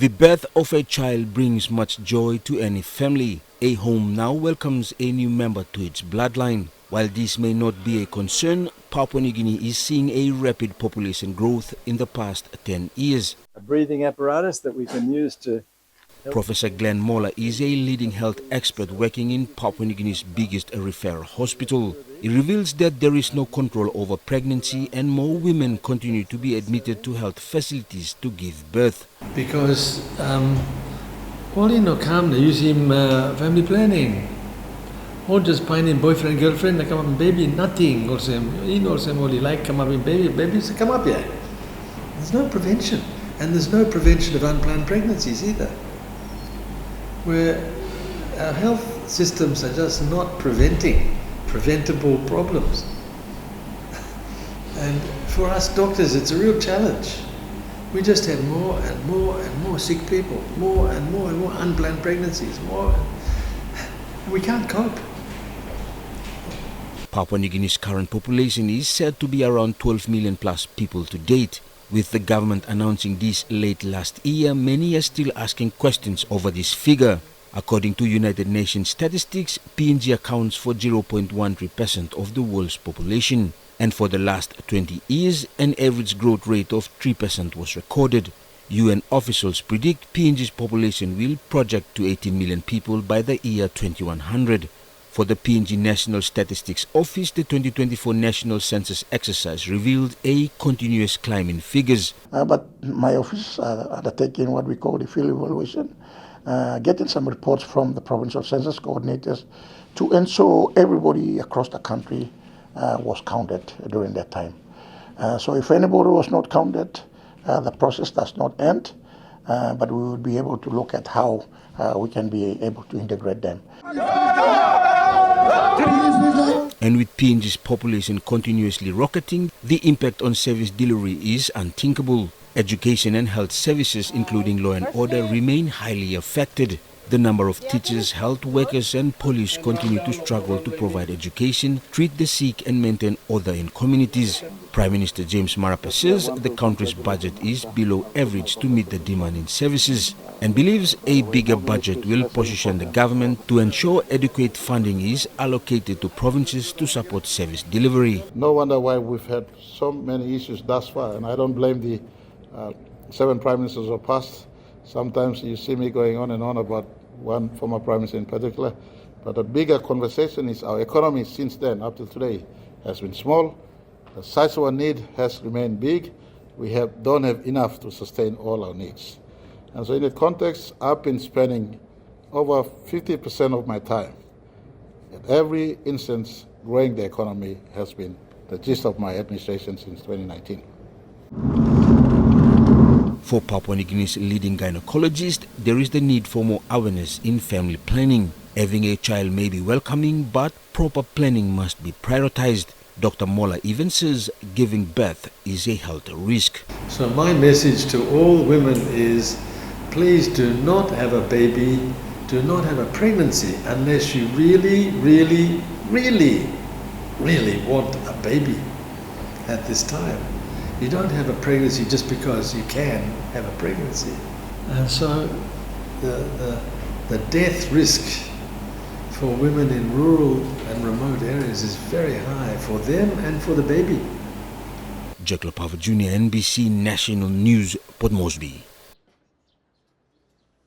The birth of a child brings much joy to any family. A home now welcomes a new member to its bloodline. While this may not be a concern, Papua New Guinea is seeing a rapid population growth in the past 10 years. A breathing apparatus that we can use to Professor Glenn Moller is a leading health expert working in Papua New Guinea's biggest referral hospital. He reveals that there is no control over pregnancy and more women continue to be admitted to health facilities to give birth. Because all come, they use him family planning. Or just finding boyfriend, girlfriend, they come up with baby, nothing. He knows him, only like come up with babies come up here. There's no prevention. And there's no prevention of unplanned pregnancies either. Where our health systems are just not preventing preventable problems. And for us doctors, it's a real challenge. We just have more and more and more sick people, more and more unplanned pregnancies, more. We can't cope. Papua New Guinea's current population is said to be around 12 million plus people to date. With the government announcing this late last year, many are still asking questions over this figure. According to United Nations statistics, PNG accounts for 0.13% of the world's population. And for the last 20 years, an average growth rate of 3% was recorded. UN officials predict PNG's population will project to 18 million people by the year 2100. For the PNG National Statistics Office, the 2024 National Census exercise revealed a continuous climb in figures. But my office undertaking what we call the field evaluation, getting some reports from the provincial census coordinators to ensure everybody across the country was counted during that time. So if anybody was not counted, the process does not end, but we will be able to look at how we can be able to integrate them. And with PNG's population continuously rocketing, the impact on service delivery is unthinkable. Education and health services, including law and order, remain highly affected. The number of teachers, health workers and police continue to struggle to provide education, treat the sick and maintain order in communities. Prime Minister James Marape says the country's budget is below average to meet the demand in services and believes a bigger budget will position the government to ensure adequate funding is allocated to provinces to support service delivery. No wonder why we've had so many issues thus far, and I don't blame the 7 prime ministers of past. Sometimes you see me going on and on about one former prime minister in particular, but the bigger conversation is our economy since then up to today has been small. The size of our need has remained big. We don't have enough to sustain all our needs. And so in that context, I've been spending over 50% of my time at every instance growing the economy has been the gist of my administration since 2019. For Papua New Guinea's leading gynecologist, there is the need for more awareness in family planning. Having a child may be welcoming, but proper planning must be prioritized. Dr. Moller even says giving birth is a health risk. So my message to all women is, please do not have a baby, do not have a pregnancy unless you really want a baby at this time. You don't have a pregnancy just because you can have a pregnancy. And so the death risk for women in rural and remote areas is very high for them and for the baby. Lapauve Junior, NBC National News, Port Moresby.